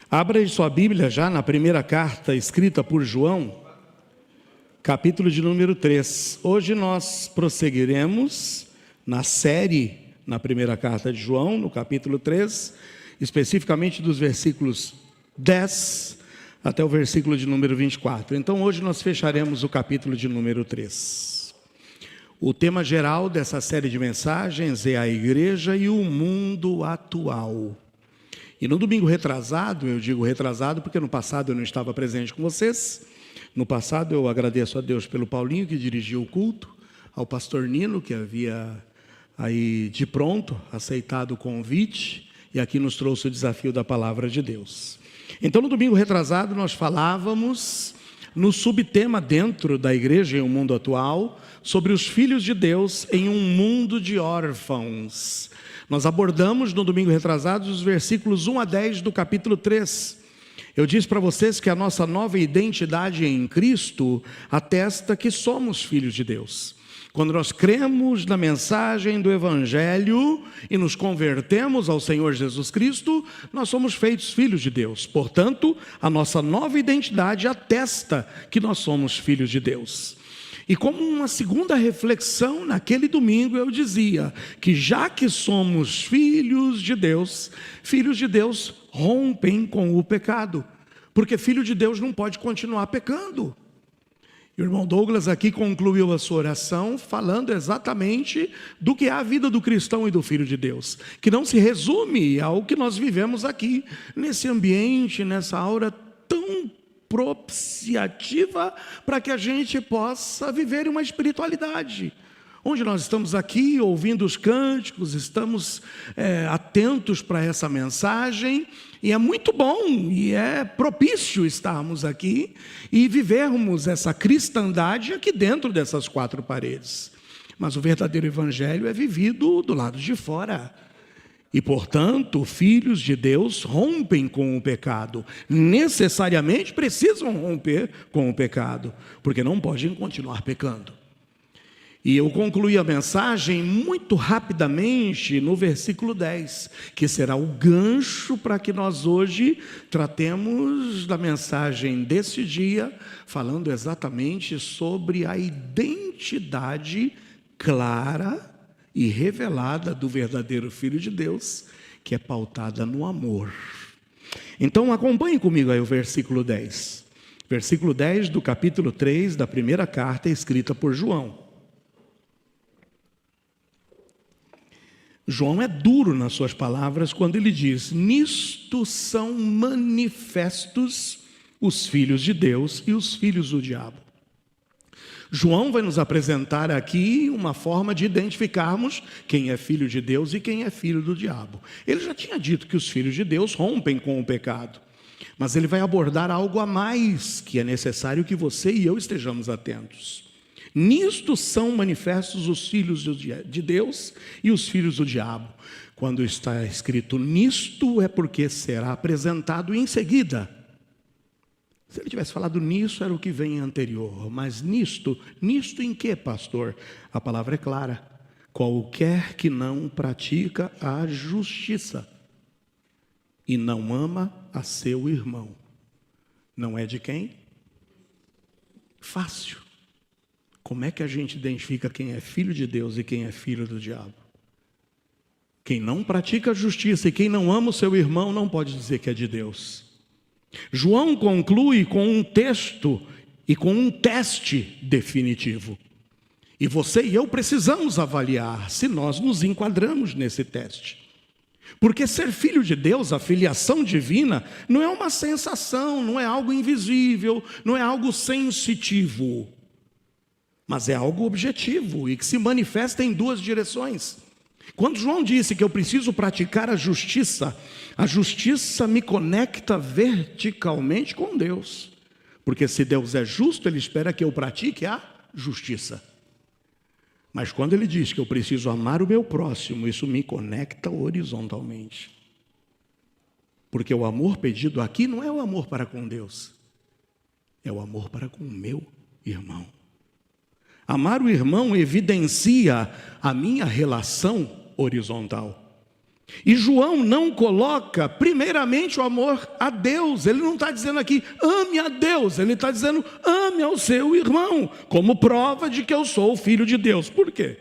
Abra aí sua Bíblia já na primeira carta escrita por João, capítulo de número 3. Hoje nós prosseguiremos na série na primeira carta de João, no capítulo 3, especificamente dos versículos 10 até o versículo de número 24. Então hoje nós fecharemos o capítulo de número 3. O tema geral dessa série de mensagens é a igreja e o mundo atual. E no domingo retrasado, eu digo retrasado porque no passado eu não estava presente com vocês. No passado eu agradeço a Deus pelo Paulinho que dirigiu o culto, ao pastor Nino que havia aí de pronto aceitado o convite e aqui nos trouxe o desafio da palavra de Deus. Então no domingo retrasado nós falávamos no subtema dentro da igreja e o mundo atual sobre os filhos de Deus em um mundo de órfãos. Nós abordamos no domingo retrasado os versículos 1 a 10 do capítulo 3. Eu disse para vocês que a nossa nova identidade em Cristo atesta que somos filhos de Deus. Quando nós cremos na mensagem do Evangelho e nos convertemos ao Senhor Jesus Cristo, nós somos feitos filhos de Deus. Portanto, a nossa nova identidade atesta que nós somos filhos de Deus. E como uma segunda reflexão, naquele domingo eu dizia que já que somos filhos de Deus rompem com o pecado, porque filho de Deus não pode continuar pecando. O irmão Douglas aqui concluiu a sua oração falando exatamente do que é a vida do cristão e do filho de Deus, que não se resume ao que nós vivemos aqui, nesse ambiente, nessa aura tão propiciativa para que a gente possa viver uma espiritualidade, onde nós estamos aqui ouvindo os cânticos, estamos atentos para essa mensagem, e é muito bom e é propício estarmos aqui e vivermos essa cristandade aqui dentro dessas quatro paredes. Mas o verdadeiro evangelho é vivido do lado de fora. E, portanto, filhos de Deus rompem com o pecado. Necessariamente precisam romper com o pecado, porque não podem continuar pecando. E eu concluí a mensagem muito rapidamente no versículo 10, que será o gancho para que nós hoje tratemos da mensagem desse dia, falando exatamente sobre a identidade clara e revelada do verdadeiro Filho de Deus, que é pautada no amor. Então acompanhe comigo aí o versículo 10. Versículo 10 do capítulo 3 da primeira carta escrita por João. João é duro nas suas palavras quando ele diz: nisto são manifestos os filhos de Deus e os filhos do diabo. João vai nos apresentar aqui uma forma de identificarmos quem é filho de Deus e quem é filho do diabo. Ele já tinha dito que os filhos de Deus rompem com o pecado, mas ele vai abordar algo a mais que é necessário que você e eu estejamos atentos. Nisto são manifestos os filhos de Deus e os filhos do diabo. Quando está escrito nisto, é porque será apresentado em seguida. Se ele tivesse falado nisso, era o que vem anterior. Mas nisto em que, pastor? A palavra é clara. Qualquer que não pratica a justiça e não ama a seu irmão. Não é de quem? Fácil. Como é que a gente identifica quem é filho de Deus e quem é filho do diabo? Quem não pratica a justiça e quem não ama o seu irmão não pode dizer que é de Deus. João conclui com um texto e com um teste definitivo. E você e eu precisamos avaliar se nós nos enquadramos nesse teste. Porque ser filho de Deus, a filiação divina, não é uma sensação, não é algo invisível, não é algo sensitivo, mas é algo objetivo e que se manifesta em duas direções. Quando João disse que eu preciso praticar a justiça me conecta verticalmente com Deus. Porque se Deus é justo, Ele espera que eu pratique a justiça. Mas quando Ele diz que eu preciso amar o meu próximo, isso me conecta horizontalmente. Porque o amor pedido aqui não é o amor para com Deus, é o amor para com o meu irmão. Amar o irmão evidencia a minha relação horizontal. E João não coloca primeiramente o amor a Deus. Ele não está dizendo aqui, ame a Deus. Ele está dizendo, ame ao seu irmão, como prova de que eu sou o filho de Deus. Por quê?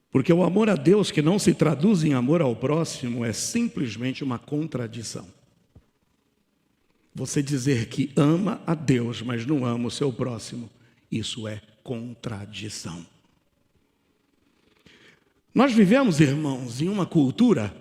Porque o amor a Deus, que não se traduz em amor ao próximo, é simplesmente uma contradição. Você dizer que ama a Deus, mas não ama o seu próximo, isso é contradição. Nós vivemos, irmãos, em uma cultura,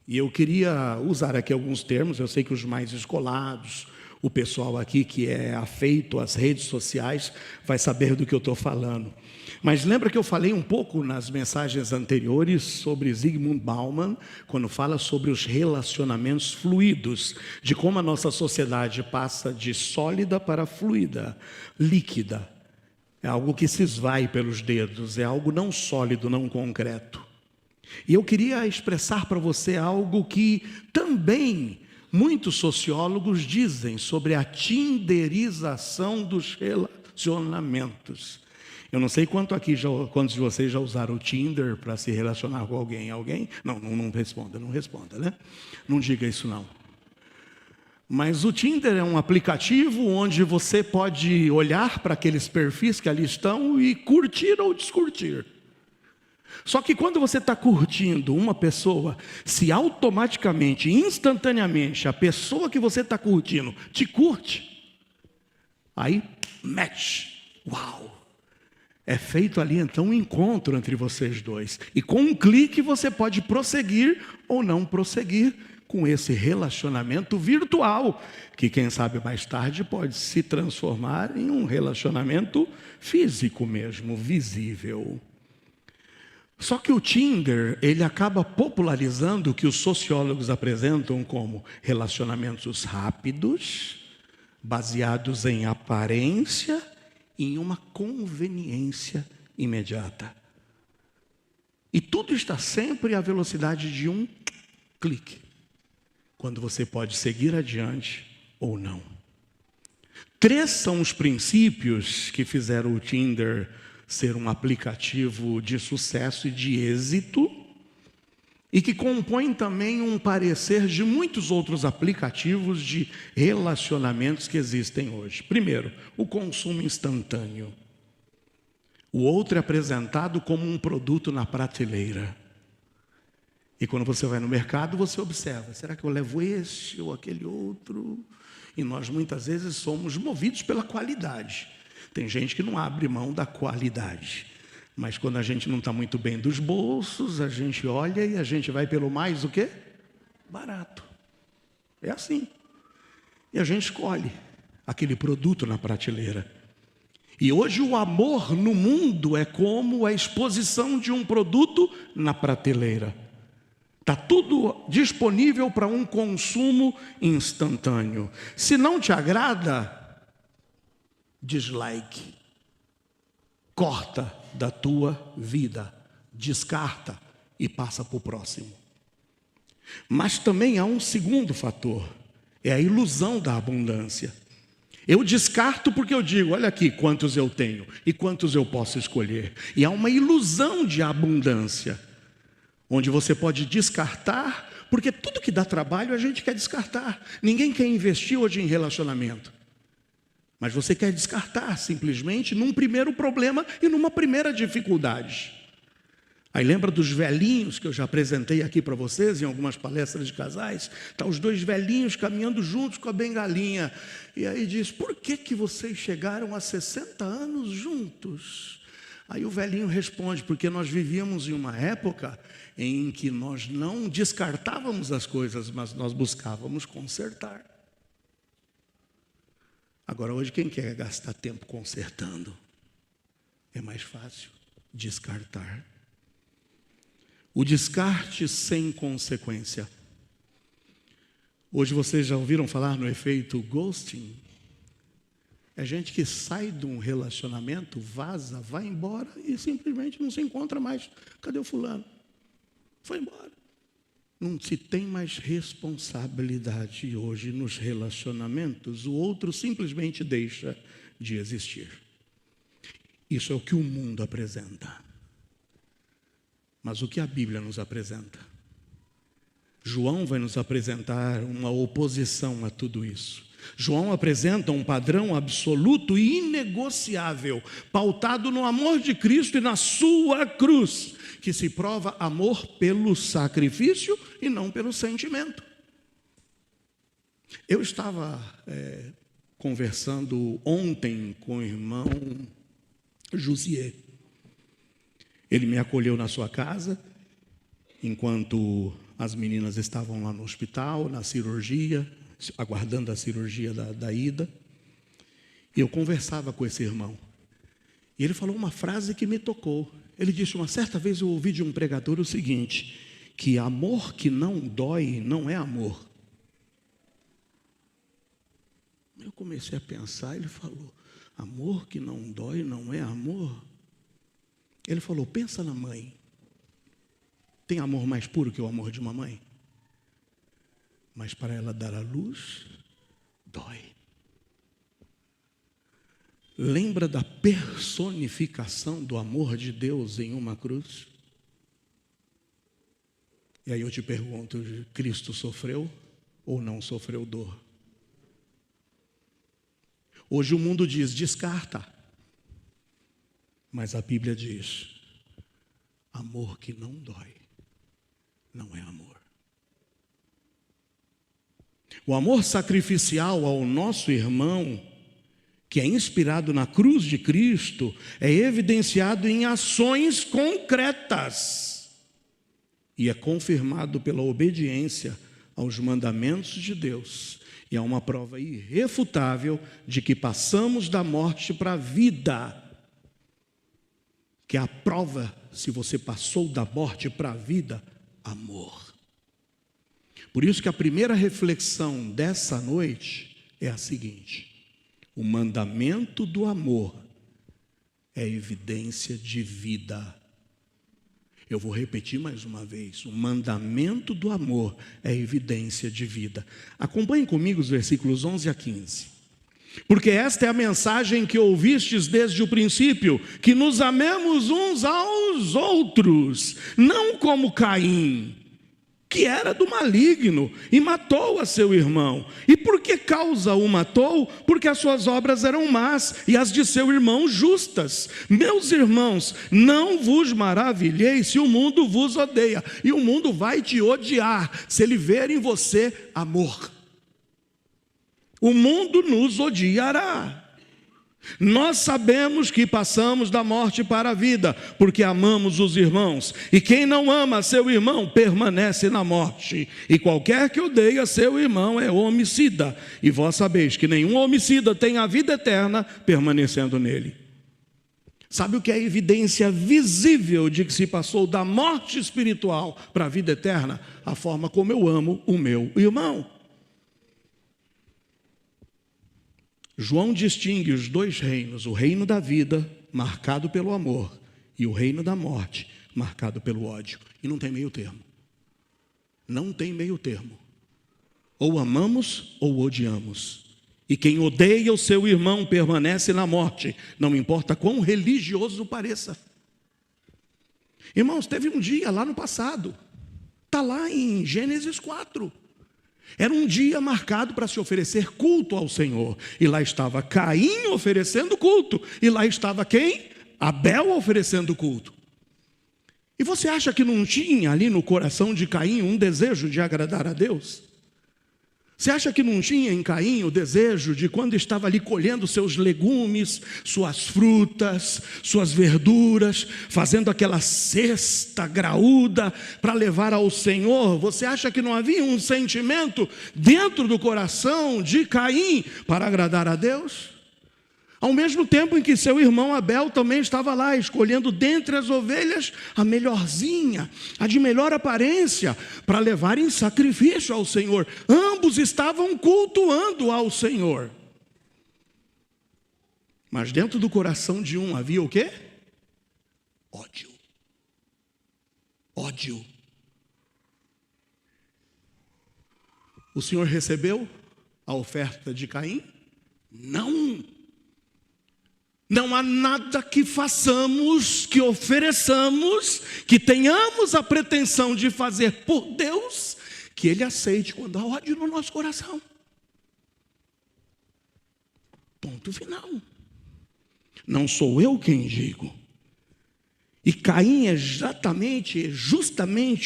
e eu queria usar aqui alguns termos, eu sei que os mais escolados, o pessoal aqui que é afeito às redes sociais, vai saber do que eu estou falando. Mas lembra que eu falei um pouco nas mensagens anteriores sobre Zygmunt Bauman, quando fala sobre os relacionamentos fluidos, de como a nossa sociedade passa de sólida para fluida, líquida. É algo que se esvai pelos dedos, é algo não sólido, não concreto. E eu queria expressar para você algo que também muitos sociólogos dizem sobre a tinderização dos relacionamentos. Eu não sei quantos de vocês já usaram o Tinder para se relacionar com alguém. Alguém? Não responda, né? Não diga isso não. Mas o Tinder é um aplicativo onde você pode olhar para aqueles perfis que ali estão e curtir ou descurtir. Só que quando você está curtindo uma pessoa, se automaticamente, instantaneamente, a pessoa que você está curtindo te curte, aí, match, uau! É feito ali então um encontro entre vocês dois. E com um clique você pode prosseguir ou não prosseguir com esse relacionamento virtual, que quem sabe mais tarde pode se transformar em um relacionamento físico mesmo, visível. Só que o Tinder, ele acaba popularizando o que os sociólogos apresentam como relacionamentos rápidos, baseados em aparência e em uma conveniência imediata. E tudo está sempre à velocidade de um clique, quando você pode seguir adiante ou não. 3 são os princípios que fizeram o Tinder ser um aplicativo de sucesso e de êxito, e que compõem também um parecer de muitos outros aplicativos de relacionamentos que existem hoje. Primeiro, o consumo instantâneo. O outro é apresentado como um produto na prateleira. E quando você vai no mercado, você observa, será que eu levo esse ou aquele outro? E nós muitas vezes somos movidos pela qualidade. Tem gente que não abre mão da qualidade. Mas quando a gente não está muito bem dos bolsos, a gente olha e a gente vai pelo mais o quê? Barato. É assim. E a gente escolhe aquele produto na prateleira. E hoje o amor no mundo é como a exposição de um produto na prateleira. Está tudo disponível para um consumo instantâneo. Se não te agrada, dislike. Corta da tua vida, descarta e passa para o próximo. Mas também há um segundo fator, é a ilusão da abundância. Eu descarto porque eu digo, olha aqui quantos eu tenho e quantos eu posso escolher. E há uma ilusão de abundância, onde você pode descartar, porque tudo que dá trabalho a gente quer descartar. Ninguém quer investir hoje em relacionamento. Mas você quer descartar simplesmente num primeiro problema e numa primeira dificuldade. Aí lembra dos velhinhos que eu já apresentei aqui para vocês em algumas palestras de casais? Tá os 2 velhinhos caminhando juntos com a bengalinha. E aí diz, por que vocês chegaram a 60 anos juntos? Aí o velhinho responde, porque nós vivíamos em uma época em que nós não descartávamos as coisas, mas nós buscávamos consertar. Agora, hoje, quem quer gastar tempo consertando? É mais fácil descartar. O descarte sem consequência. Hoje vocês já ouviram falar no efeito ghosting? É gente que sai de um relacionamento, vaza, vai embora e simplesmente não se encontra mais. Cadê o fulano? Foi embora. Não se tem mais responsabilidade hoje nos relacionamentos. O outro simplesmente deixa de existir. Isso é o que o mundo apresenta. Mas o que a Bíblia nos apresenta? João vai nos apresentar uma oposição a tudo isso. João apresenta um padrão absoluto e inegociável, pautado no amor de Cristo e na sua cruz, que se prova amor pelo sacrifício e não pelo sentimento. Eu estava conversando ontem com o irmão Jusier. Ele me acolheu na sua casa, enquanto as meninas estavam lá no hospital, na cirurgia, aguardando a cirurgia da ida. Eu conversava com esse irmão. E ele falou uma frase que me tocou. Ele disse, uma certa vez eu ouvi de um pregador o seguinte, que amor que não dói não é amor. Eu comecei a pensar, ele falou, amor que não dói não é amor? Ele falou, pensa na mãe. Tem amor mais puro que o amor de uma mãe? Mas para ela dar à luz, dói. Lembra da personificação do amor de Deus em uma cruz? E aí eu te pergunto, Cristo sofreu ou não sofreu dor? Hoje o mundo diz, descarta. Mas a Bíblia diz, amor que não dói, não é amor. O amor sacrificial ao nosso irmão, que é inspirado na cruz de Cristo, é evidenciado em ações concretas e é confirmado pela obediência aos mandamentos de Deus. E é uma prova irrefutável de que passamos da morte para a vida. Que é a prova, se você passou da morte para a vida, amor. Por isso que a primeira reflexão dessa noite é a seguinte: o mandamento do amor é evidência de vida. Eu vou repetir mais uma vez, o mandamento do amor é evidência de vida. Acompanhem comigo os versículos 11 a 15. Porque esta é a mensagem que ouvistes desde o princípio, que nos amemos uns aos outros, não como Caim, que era do maligno e matou a seu irmão. E por que causa o matou? Porque as suas obras eram más e as de seu irmão justas. Meus irmãos, não vos maravilheis se o mundo vos odeia. E o mundo vai te odiar se ele ver em você amor. O mundo nos odiará. Nós sabemos que passamos da morte para a vida, porque amamos os irmãos. E quem não ama seu irmão permanece na morte. E qualquer que odeia seu irmão é homicida. E vós sabeis que nenhum homicida tem a vida eterna permanecendo nele. Sabe o que é evidência visível de que se passou da morte espiritual para a vida eterna? A forma como eu amo o meu irmão. João distingue os dois reinos, o reino da vida, marcado pelo amor, e o reino da morte, marcado pelo ódio. E não tem meio termo. Não tem meio termo. Ou amamos ou odiamos. E quem odeia o seu irmão permanece na morte, não importa quão religioso pareça. Irmãos, teve um dia lá no passado, está lá em Gênesis 4. Era um dia marcado para se oferecer culto ao Senhor. E lá estava Caim oferecendo culto. E lá estava quem? Abel oferecendo culto. E você acha que não tinha ali no coração de Caim um desejo de agradar a Deus? Você acha que não tinha em Caim o desejo de, quando estava ali colhendo seus legumes, suas frutas, suas verduras, fazendo aquela cesta graúda para levar ao Senhor? Você acha que não havia um sentimento dentro do coração de Caim para agradar a Deus? Ao mesmo tempo em que seu irmão Abel também estava lá, escolhendo dentre as ovelhas a melhorzinha, a de melhor aparência, para levar em sacrifício ao Senhor. Ambos estavam cultuando ao Senhor. Mas dentro do coração de um havia o quê? Ódio. Ódio. O Senhor recebeu a oferta de Caim? Não. Não há nada que façamos, que ofereçamos, que tenhamos a pretensão de fazer por Deus, que Ele aceite quando há ódio no nosso coração. Ponto final. Não sou eu quem digo. E Caim é justamente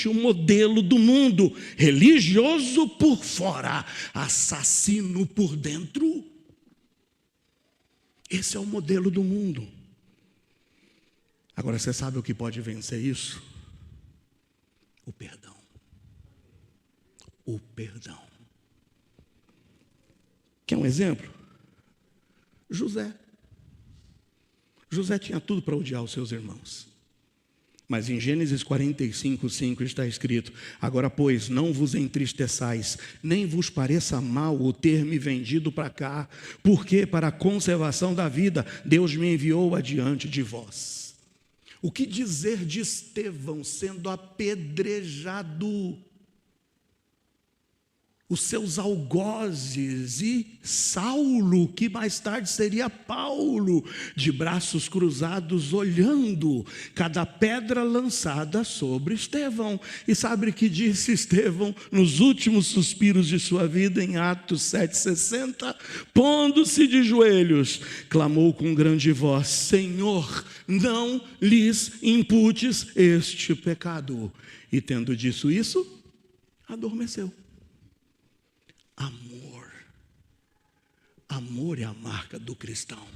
o modelo do mundo, religioso por fora, assassino por dentro. Esse é o modelo do mundo. Agora, você sabe o que pode vencer isso? O perdão. O perdão. Quer um exemplo? José. José tinha tudo para odiar os seus irmãos. Mas em Gênesis 45:5 está escrito: agora, pois, não vos entristeçais, nem vos pareça mal o ter me vendido para cá, porque para a conservação da vida Deus me enviou adiante de vós. O que dizer de Estevão sendo apedrejado? Os seus algozes e Saulo, que mais tarde seria Paulo, de braços cruzados, olhando cada pedra lançada sobre Estevão. E sabe o que disse Estevão nos últimos suspiros de sua vida, em Atos 7,60? Pondo-se de joelhos, clamou com grande voz: Senhor, não lhes imputes este pecado. E tendo dito isso, adormeceu. Amor. Amor é a marca do cristão.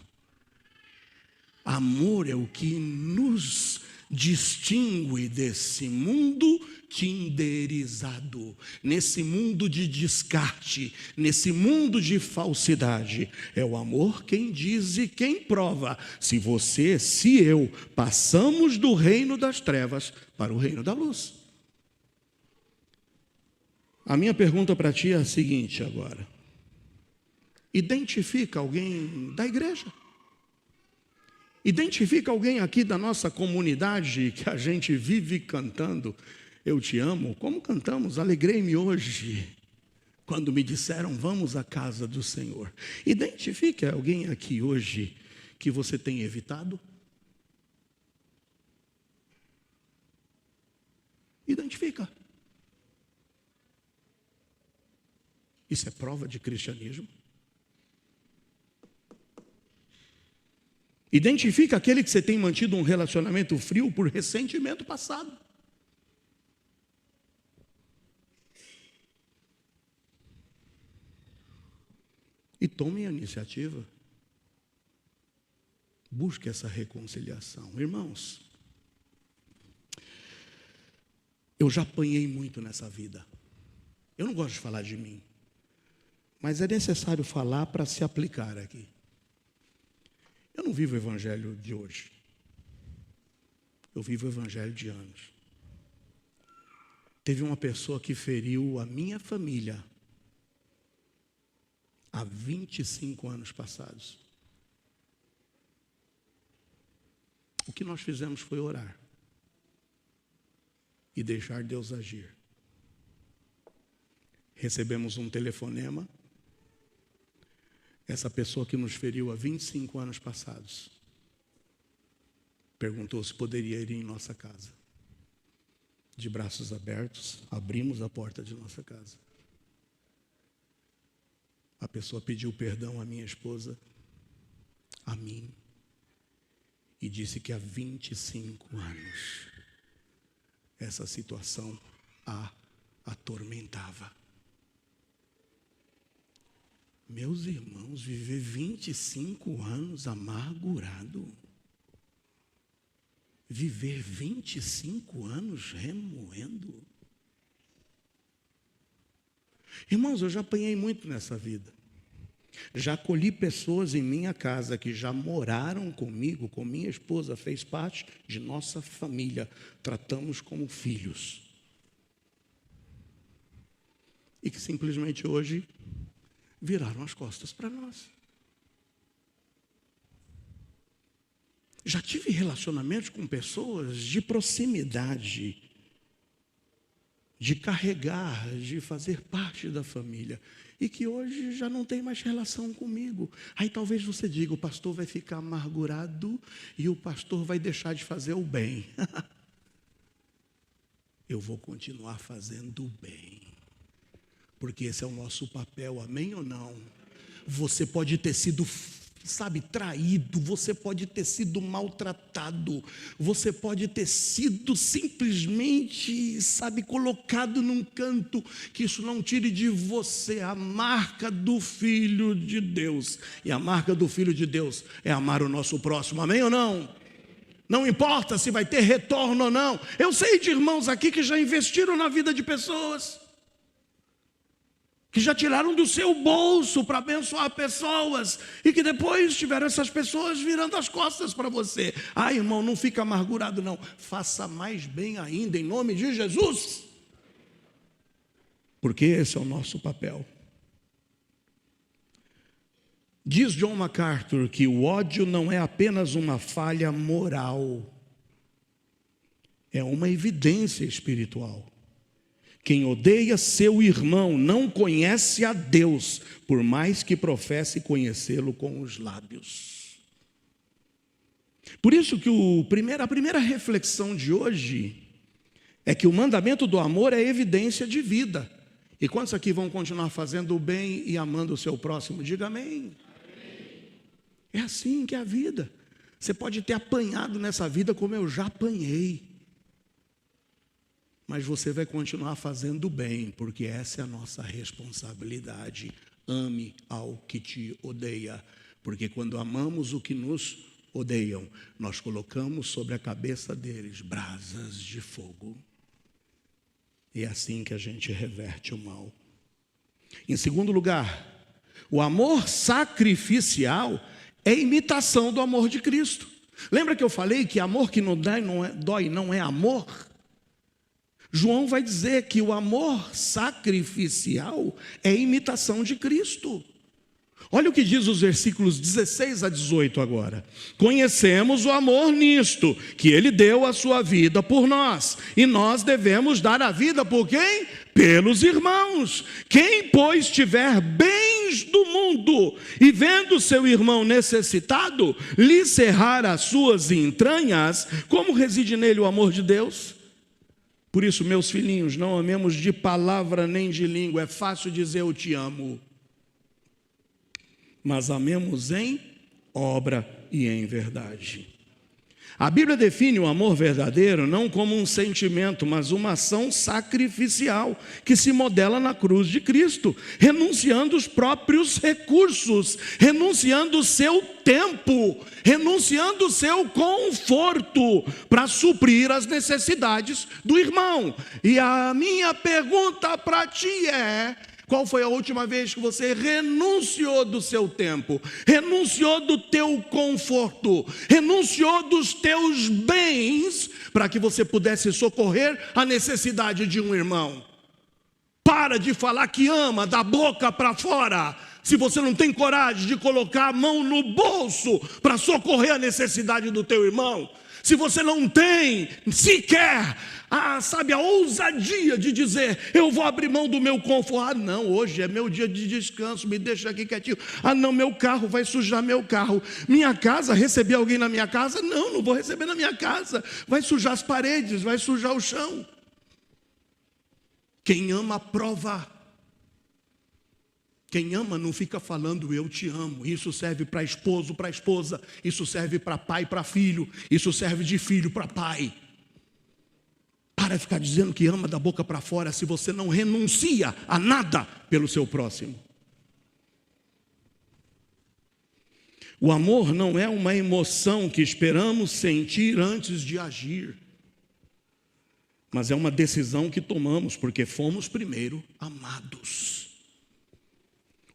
Amor é o que nos distingue desse mundo tinderizado, nesse mundo de descarte, nesse mundo de falsidade. É o amor quem diz e quem prova se você, se eu, passamos do reino das trevas para o reino da luz. A minha pergunta para ti é a seguinte agora. Identifica alguém da igreja. Identifica alguém aqui da nossa comunidade que a gente vive cantando: eu te amo, como cantamos, alegrei-me hoje, quando me disseram vamos à casa do Senhor. Identifique alguém aqui hoje que você tem evitado. Identifica. Isso é prova de cristianismo. Identifica aquele que você tem mantido um relacionamento frio por ressentimento passado. E tome a iniciativa. Busque essa reconciliação. Irmãos, eu já apanhei muito nessa vida. Eu não gosto de falar de mim, mas é necessário falar para se aplicar aqui. Eu não vivo o evangelho de hoje. Eu vivo o evangelho de anos. Teve uma pessoa que feriu a minha família há 25 anos passados. O que nós fizemos foi orar e deixar Deus agir. Recebemos um telefonema. Essa pessoa que nos feriu há 25 anos passados perguntou se poderia ir em nossa casa. De braços abertos, abrimos a porta de nossa casa. A pessoa pediu perdão à minha esposa, a mim, e disse que há 25 anos essa situação a atormentava. Meus irmãos, viver 25 anos amargurado, viver 25 anos remoendo. Irmãos, eu já apanhei muito nessa vida. Já acolhi pessoas em minha casa que já moraram comigo, com minha esposa, fez parte de nossa família. Tratamos como filhos. E que simplesmente hoje viraram as costas para nós. Já tive relacionamentos com pessoas de proximidade, de carregar, de fazer parte da família, e que hoje já não tem mais relação comigo. Aí talvez você diga, o pastor vai ficar amargurado e o pastor vai deixar de fazer o bem. Eu vou continuar fazendo o bem. Porque esse é o nosso papel, amém ou não? Você pode ter sido, traído, você pode ter sido maltratado, você pode ter sido simplesmente, colocado num canto, que isso não tire de você a marca do Filho de Deus. E a marca do Filho de Deus é amar o nosso próximo, amém ou não? Não importa se vai ter retorno ou não. Eu sei de irmãos aqui que já investiram na vida de pessoas, que já tiraram do seu bolso para abençoar pessoas, e que depois tiveram essas pessoas virando as costas para você. Irmão, não fica amargurado não, faça mais bem ainda, em nome de Jesus, porque esse é o nosso papel. Diz John MacArthur que o ódio não é apenas uma falha moral, é uma evidência espiritual. Quem odeia seu irmão não conhece a Deus, por mais que professe conhecê-lo com os lábios. Por isso que a primeira reflexão de hoje é que o mandamento do amor é evidência de vida. E quantos aqui vão continuar fazendo o bem e amando o seu próximo? Diga amém. É assim que é a vida. Você pode ter apanhado nessa vida como eu já apanhei, mas você vai continuar fazendo bem, porque essa é a nossa responsabilidade. Ame ao que te odeia, porque quando amamos o que nos odeiam, nós colocamos sobre a cabeça deles brasas de fogo. E é assim que a gente reverte o mal. Em segundo lugar, o amor sacrificial é imitação do amor de Cristo. Lembra que eu falei que amor que não dói não é amor? João vai dizer que o amor sacrificial é imitação de Cristo. Olha o que diz os versículos 16 a 18 agora. Conhecemos o amor nisto, que ele deu a sua vida por nós, e nós devemos dar a vida por quem? Pelos irmãos. Quem, pois, tiver bens do mundo, e vendo seu irmão necessitado, lhe cerrar as suas entranhas, como reside nele o amor de Deus? Por isso, meus filhinhos, não amemos de palavra nem de língua. É fácil dizer eu te amo, mas amemos em obra e em verdade. A Bíblia define o amor verdadeiro não como um sentimento, mas uma ação sacrificial que se modela na cruz de Cristo, renunciando os próprios recursos, renunciando o seu tempo, renunciando o seu conforto para suprir as necessidades do irmão. E a minha pergunta para ti é: qual foi a última vez que você renunciou do seu tempo, renunciou do teu conforto, renunciou dos teus bens para que você pudesse socorrer a necessidade de um irmão? Para de falar que ama da boca para fora, se você não tem coragem de colocar a mão no bolso para socorrer a necessidade do teu irmão. Se você não tem sequer a ousadia de dizer, eu vou abrir mão do meu conforto. Não, hoje é meu dia de descanso, me deixa aqui quietinho. Não, meu carro vai sujar meu carro. Minha casa, receber alguém na minha casa? Não vou receber na minha casa. Vai sujar as paredes, vai sujar o chão. Quem ama, prova. Quem ama não fica falando eu te amo. Isso serve para esposo, para esposa. Isso serve para pai, para filho. Isso serve de filho para pai. Para de ficar dizendo que ama da boca para fora se você não renuncia a nada pelo seu próximo. O amor não é uma emoção que esperamos sentir antes de agir, mas é uma decisão que tomamos porque fomos primeiro amados.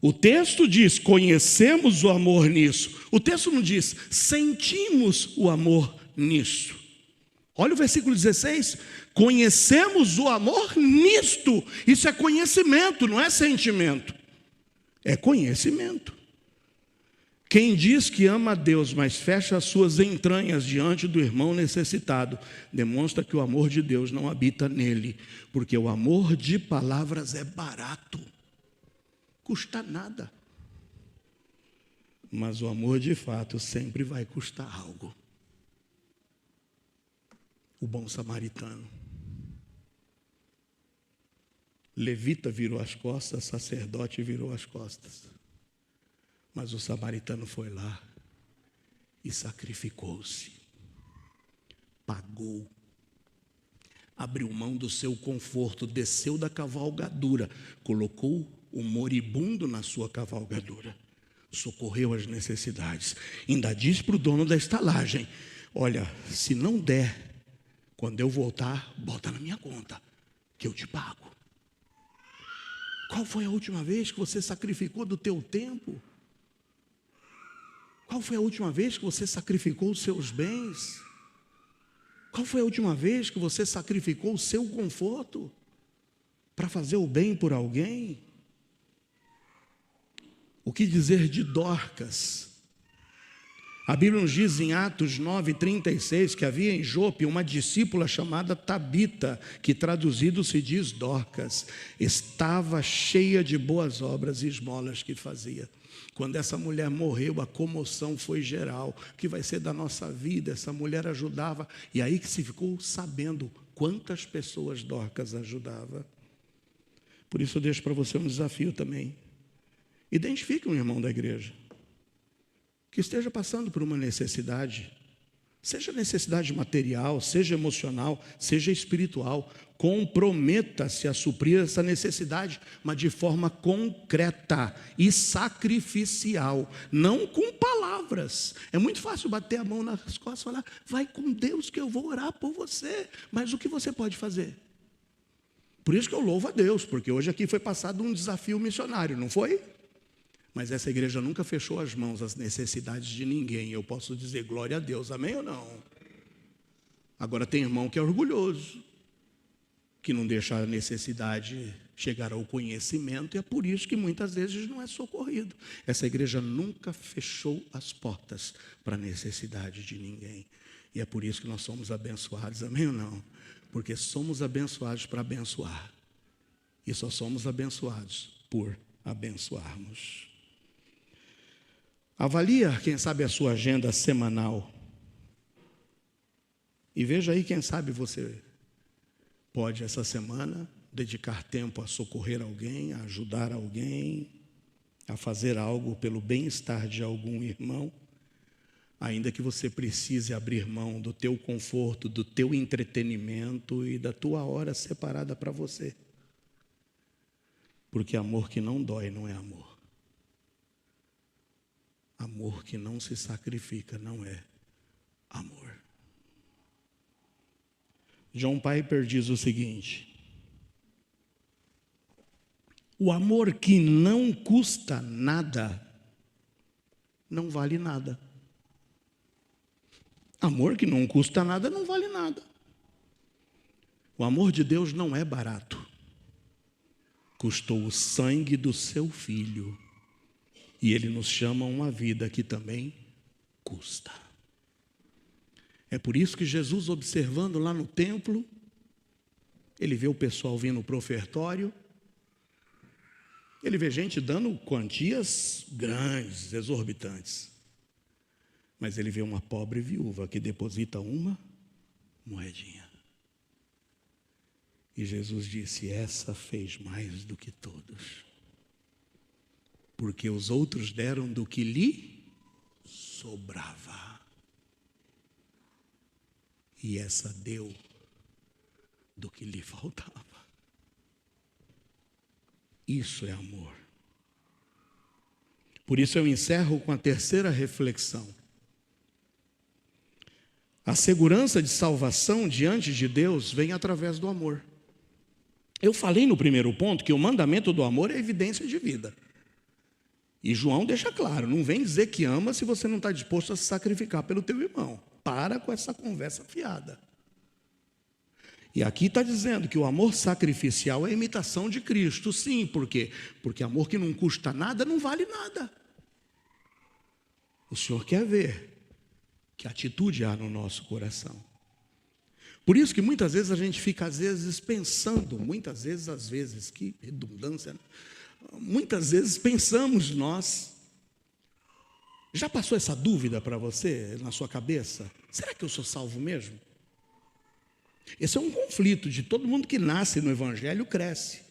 O texto diz, conhecemos o amor nisso. O texto não diz, sentimos o amor nisso. Olha o versículo 16, conhecemos o amor nisto. Isso é conhecimento, não é sentimento. É conhecimento. Quem diz que ama a Deus, mas fecha as suas entranhas diante do irmão necessitado, demonstra que o amor de Deus não habita nele, porque o amor de palavras é barato. Custa nada, mas o amor de fato sempre vai custar algo. O bom samaritano Levita virou as costas, sacerdote virou as costas. Mas o samaritano foi lá e sacrificou-se, pagou, abriu mão do seu conforto, desceu da cavalgadura, colocou o moribundo na sua cavalgadura, socorreu as necessidades. Ainda diz para o dono da estalagem: olha, se não der, quando eu voltar, bota na minha conta, que eu te pago. Qual foi a última vez que você sacrificou do teu tempo? Qual foi a última vez que você sacrificou os seus bens? Qual foi a última vez que você sacrificou o seu conforto para fazer o bem por alguém? O que dizer de Dorcas? A Bíblia nos diz em Atos 9:36 que havia em Jope uma discípula chamada Tabita, que traduzido se diz Dorcas. Estava cheia de boas obras e esmolas que fazia. Quando essa mulher morreu, a comoção foi geral. O que vai ser da nossa vida? Essa mulher ajudava. E aí que se ficou sabendo quantas pessoas Dorcas ajudava. Por isso eu deixo para você um desafio também. Identifique um irmão da igreja que esteja passando por uma necessidade, seja necessidade material, seja emocional, seja espiritual. Comprometa-se a suprir essa necessidade, mas de forma concreta e sacrificial, não com palavras. É muito fácil bater a mão nas costas e falar: vai com Deus que eu vou orar por você. Mas o que você pode fazer? Por isso que eu louvo a Deus, porque hoje aqui foi passado um desafio missionário, não foi? Mas essa igreja nunca fechou as mãos às necessidades de ninguém. Eu posso dizer glória a Deus, amém ou não? Agora tem irmão que é orgulhoso, que não deixa a necessidade chegar ao conhecimento, e é por isso que muitas vezes não é socorrido. Essa igreja nunca fechou as portas para a necessidade de ninguém. E é por isso que nós somos abençoados, amém ou não? Porque somos abençoados para abençoar. E só somos abençoados por abençoarmos. Avalia, quem sabe, a sua agenda semanal. E veja aí, quem sabe você pode, essa semana, dedicar tempo a socorrer alguém, a ajudar alguém, a fazer algo pelo bem-estar de algum irmão, ainda que você precise abrir mão do teu conforto, do teu entretenimento e da tua hora separada para você. Porque amor que não dói não é amor. Amor que não se sacrifica não é amor. John Piper diz o seguinte: o amor que não custa nada, não vale nada. Amor que não custa nada, não vale nada. O amor de Deus não é barato. Custou o sangue do seu filho. E ele nos chama a uma vida que também custa. É por isso que Jesus, observando lá no templo, ele vê o pessoal vindo para o ofertório, ele vê gente dando quantias grandes, exorbitantes. Mas ele vê uma pobre viúva que deposita uma moedinha. E Jesus disse: essa fez mais do que todos. Porque os outros deram do que lhe sobrava. E essa deu do que lhe faltava. Isso é amor. Por isso eu encerro com a terceira reflexão. A segurança de salvação diante de Deus vem através do amor. Eu falei no primeiro ponto que o mandamento do amor é evidência de vida. E João deixa claro: não vem dizer que ama se você não está disposto a se sacrificar pelo teu irmão. Para com essa conversa fiada. E aqui está dizendo que o amor sacrificial é a imitação de Cristo. Sim, por quê? Porque amor que não custa nada não vale nada. O Senhor quer ver que atitude há no nosso coração. Por isso que muitas vezes a gente fica, às vezes, pensando, às vezes, que redundância, né? Muitas vezes pensamos nós. Já passou essa dúvida para você, na sua cabeça? Será que eu sou salvo mesmo? Esse é um conflito de todo mundo que nasce no Evangelho, cresce.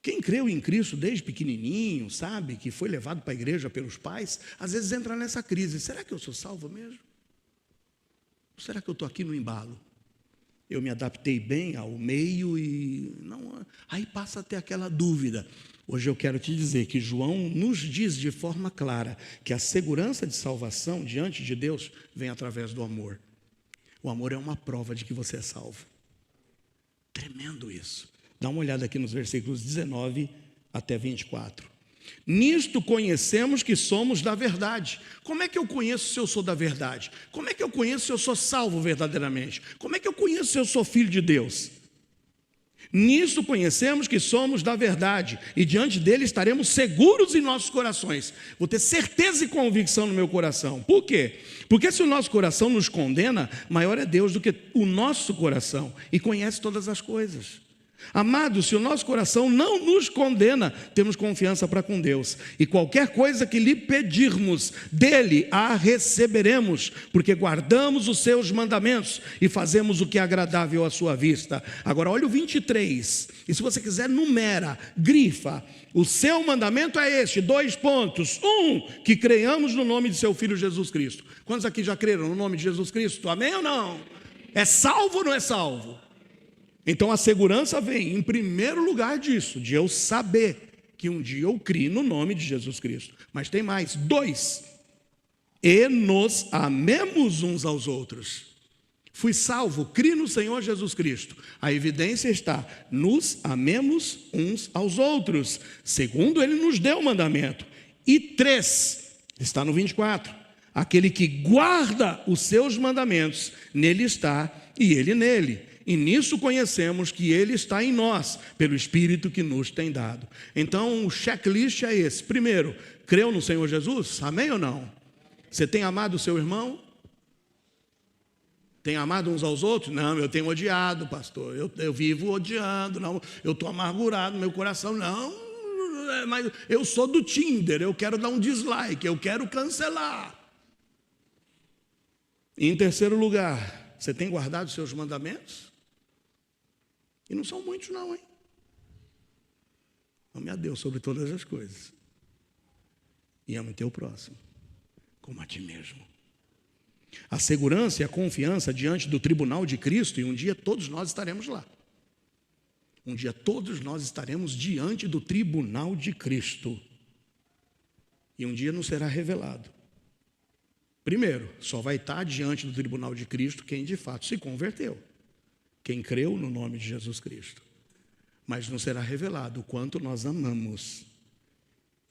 Quem creu em Cristo desde pequenininho, sabe, que foi levado para a igreja pelos pais, às vezes entra nessa crise: será que eu sou salvo mesmo? Será que eu estou aqui no embalo? Eu me adaptei bem ao meio e não. Aí passa a ter aquela dúvida. Hoje eu quero te dizer que João nos diz de forma clara que a segurança de salvação diante de Deus vem através do amor. O amor é uma prova de que você é salvo. Tremendo isso. Dá uma olhada aqui nos versículos 19 até 24. Nisto conhecemos que somos da verdade. Como é que eu conheço se eu sou da verdade? Como é que eu conheço se eu sou salvo verdadeiramente? Como é que eu conheço se eu sou filho de Deus? Nisto conhecemos que somos da verdade, e diante dele estaremos seguros em nossos corações. Vou ter certeza e convicção no meu coração. Por quê? Porque se o nosso coração nos condena, maior é Deus do que o nosso coração, e conhece todas as coisas. Amados, se o nosso coração não nos condena, temos confiança para com Deus, e qualquer coisa que lhe pedirmos dele, a receberemos, porque guardamos os seus mandamentos e fazemos o que é agradável à sua vista. Agora olha o 23, e se você quiser numera, grifa: o seu mandamento é este, 2 pontos. 1, que creiamos no nome de seu Filho Jesus Cristo. Quantos aqui já creram no nome de Jesus Cristo? Amém ou não? É salvo ou não é salvo? Então a segurança vem em primeiro lugar disso, de eu saber que um dia eu criei no nome de Jesus Cristo. Mas tem mais: 2, e nos amemos uns aos outros. Fui salvo, criei no Senhor Jesus Cristo. A evidência está: nos amemos uns aos outros, segundo ele nos deu o mandamento. E 3, está no 24, aquele que guarda os seus mandamentos, nele está e ele nele. E nisso conhecemos que ele está em nós, pelo Espírito que nos tem dado. Então o checklist é esse: primeiro, creu no Senhor Jesus? Amém ou não? Você tem amado o seu irmão? Tem amado uns aos outros? Não, eu tenho odiado, pastor. Eu vivo odiando, não. Eu estou amargurado no meu coração. Não, mas eu sou do Tinder, eu quero dar um dislike, eu quero cancelar. E em terceiro lugar, você tem guardado os seus mandamentos? E não são muitos não, hein? Ame a Deus sobre todas as coisas, e ame o teu próximo como a ti mesmo. A segurança e a confiança diante do tribunal de Cristo, e um dia todos nós estaremos lá. Um dia todos nós estaremos diante do tribunal de Cristo, e um dia nos será revelado. Primeiro, só vai estar diante do tribunal de Cristo quem de fato se converteu, quem creu no nome de Jesus Cristo. Mas nos será revelado o quanto nós amamos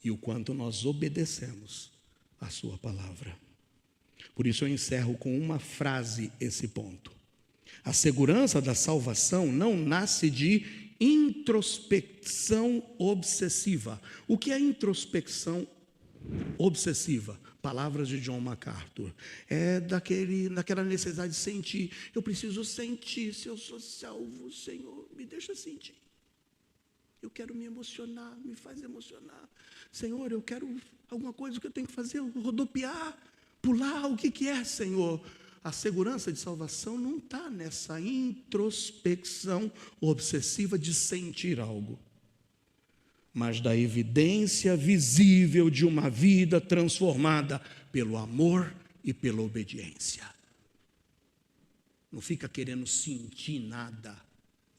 e o quanto nós obedecemos a sua palavra. Por isso eu encerro com uma frase esse ponto: a segurança da salvação não nasce de introspecção obsessiva. O que é introspecção obsessiva? Palavras de John MacArthur. É daquela necessidade de sentir. Eu preciso sentir se eu sou salvo, Senhor, me deixa sentir. Eu quero me emocionar, me faz emocionar. Senhor, eu quero alguma coisa que eu tenho que fazer, rodopiar, pular, o que é, Senhor? A segurança de salvação não está nessa introspecção obsessiva de sentir algo, mas da evidência visível de uma vida transformada pelo amor e pela obediência. Não fica querendo sentir nada.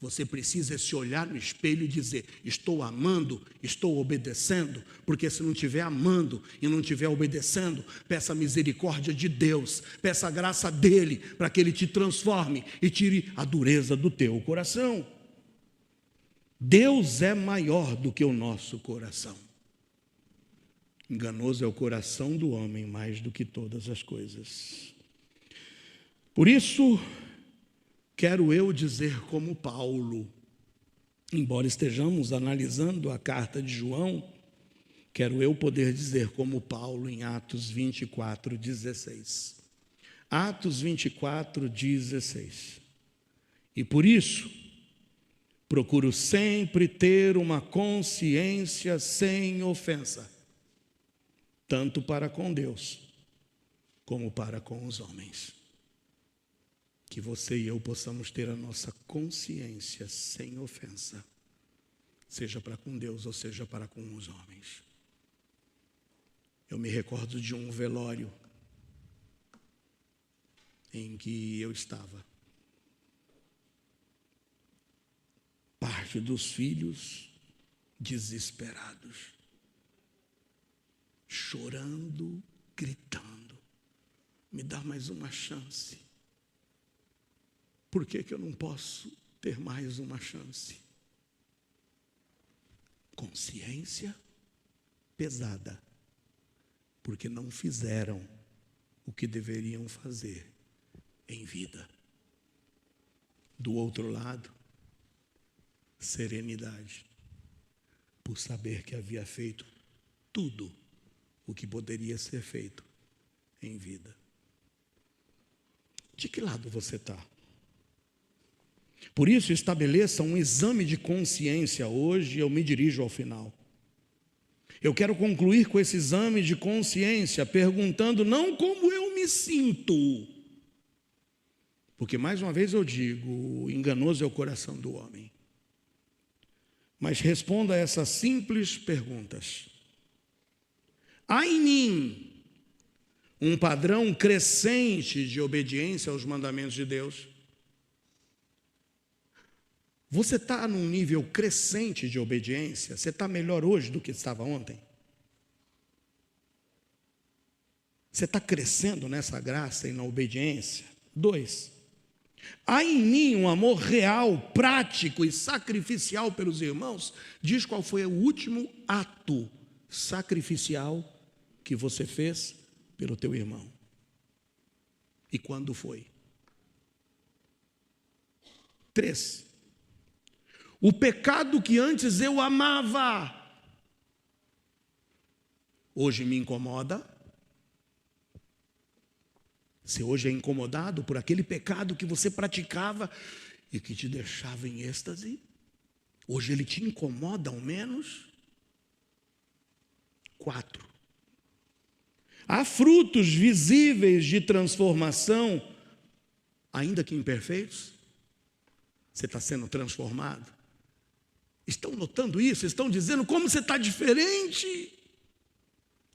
Você precisa se olhar no espelho e dizer: estou amando, estou obedecendo. Porque se não estiver amando e não estiver obedecendo, peça a misericórdia de Deus, peça a graça dele, para que ele te transforme e tire a dureza do teu coração. Deus é maior do que o nosso coração. Enganoso é o coração do homem mais do que todas as coisas. Por isso, quero eu dizer como Paulo, embora estejamos analisando a carta de João, quero eu poder dizer como Paulo em Atos 24:16. Atos 24:16. E por isso, procuro sempre ter uma consciência sem ofensa, tanto para com Deus, como para com os homens. Que você e eu possamos ter a nossa consciência sem ofensa, seja para com Deus ou seja para com os homens. Eu me recordo de um velório em que eu estava. Parte dos filhos desesperados, chorando, gritando: me dá mais uma chance. Por que eu não posso ter mais uma chance? Consciência pesada, porque não fizeram o que deveriam fazer em vida. Do outro lado, serenidade, por saber que havia feito tudo o que poderia ser feito em vida. De que lado você está? Por isso, estabeleça um exame de consciência hoje, e eu me dirijo ao final. Eu quero concluir com esse exame de consciência, perguntando não como eu me sinto, porque mais uma vez eu digo, enganoso é o coração do homem. Mas responda a essas simples perguntas. Há em mim um padrão crescente de obediência aos mandamentos de Deus? Você está num nível crescente de obediência? Você está melhor hoje do que estava ontem? Você está crescendo nessa graça e na obediência? 2. Há em mim um amor real, prático e sacrificial pelos irmãos? Diz qual foi o último ato sacrificial que você fez pelo teu irmão. E quando foi? 3. O pecado que antes eu amava, hoje me incomoda? Você hoje é incomodado por aquele pecado que você praticava e que te deixava em êxtase? Hoje ele te incomoda ao menos? 4. Há frutos visíveis de transformação, ainda que imperfeitos? Você está sendo transformado? Estão notando isso? Estão dizendo como você está diferente?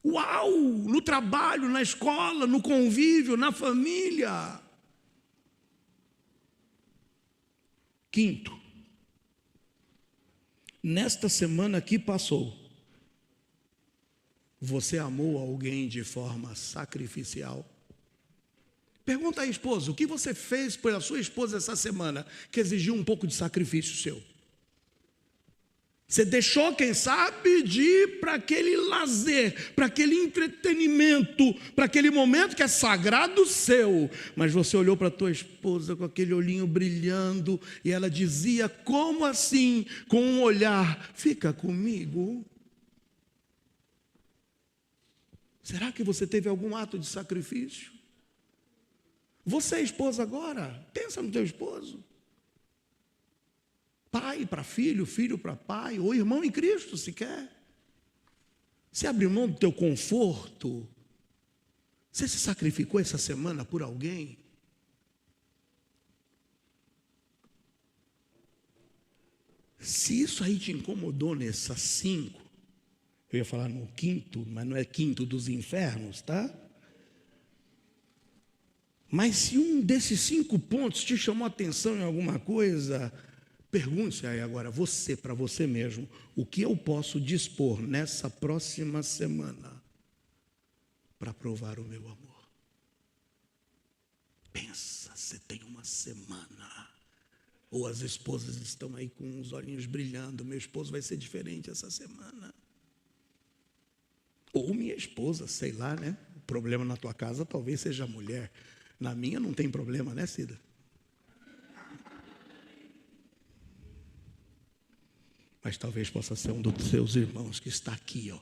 Uau! No trabalho, na escola, no convívio, na família. 5. Nesta semana que passou, você amou alguém de forma sacrificial? Pergunta aí, esposo, o que você fez pela sua esposa essa semana que exigiu um pouco de sacrifício seu? Você deixou, quem sabe, de ir para aquele lazer, para aquele entretenimento, para aquele momento que é sagrado seu. Mas você olhou para a tua esposa com aquele olhinho brilhando e ela dizia, como assim? Com um olhar, fica comigo. Será que você teve algum ato de sacrifício? Você é esposa agora? Pensa no teu esposo. Pai para filho, filho para pai, ou irmão em Cristo, se quer. Você abriu mão do teu conforto? Você se sacrificou essa semana por alguém? Se isso aí te incomodou nessas 5, eu ia falar no 5º, mas não é 5º dos infernos, tá? Mas se um desses 5 pontos te chamou a atenção em alguma coisa, pergunte aí agora, você, para você mesmo, o que eu posso dispor nessa próxima semana para provar o meu amor? Pensa, você tem uma semana, ou as esposas estão aí com os olhinhos brilhando, meu esposo vai ser diferente essa semana. Ou minha esposa, sei lá, né? O problema na tua casa talvez seja a mulher. Na minha não tem problema, né, Cida? Mas talvez possa ser um dos seus irmãos que está aqui, ó.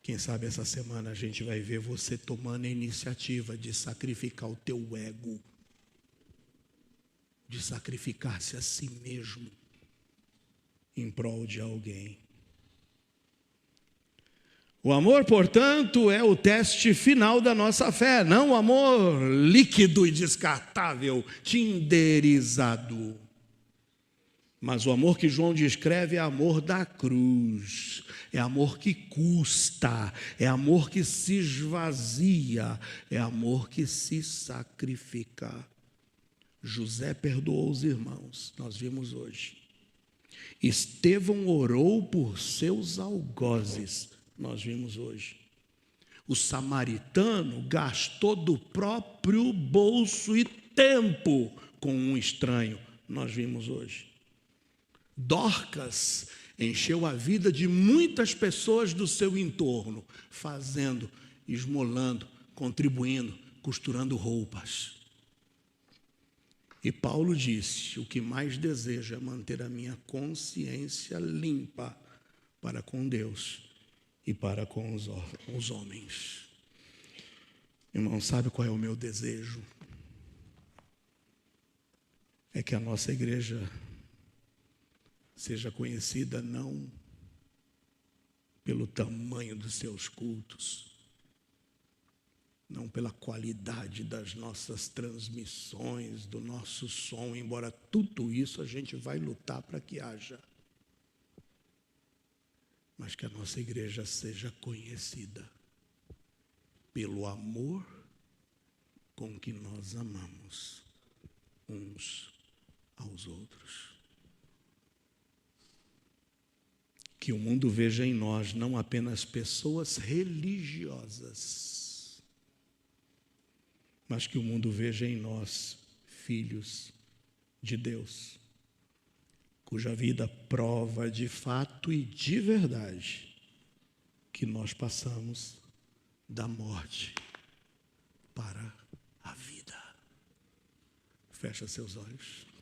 Quem sabe essa semana a gente vai ver você tomando a iniciativa de sacrificar o teu ego, de sacrificar-se a si mesmo em prol de alguém. O amor, portanto, é o teste final da nossa fé, não o amor líquido e descartável, tinderizado. Mas o amor que João descreve é amor da cruz, é amor que custa, é amor que se esvazia, é amor que se sacrifica. José perdoou os irmãos, nós vimos hoje. Estevão orou por seus algozes, nós vimos hoje. O samaritano gastou do próprio bolso e tempo com um estranho, nós vimos hoje. Dorcas encheu a vida de muitas pessoas do seu entorno, fazendo, esmolando, contribuindo, costurando roupas. E Paulo disse: o que mais desejo é manter a minha consciência limpa para com Deus e para com os homens. Irmão, sabe qual é o meu desejo? É que a nossa igreja seja conhecida não pelo tamanho dos seus cultos, não pela qualidade das nossas transmissões, do nosso som, embora tudo isso a gente vai lutar para que haja, mas que a nossa igreja seja conhecida pelo amor com que nós amamos uns aos outros. Que o mundo veja em nós não apenas pessoas religiosas, mas que o mundo veja em nós filhos de Deus, cuja vida prova de fato e de verdade que nós passamos da morte para a vida. Fecha seus olhos.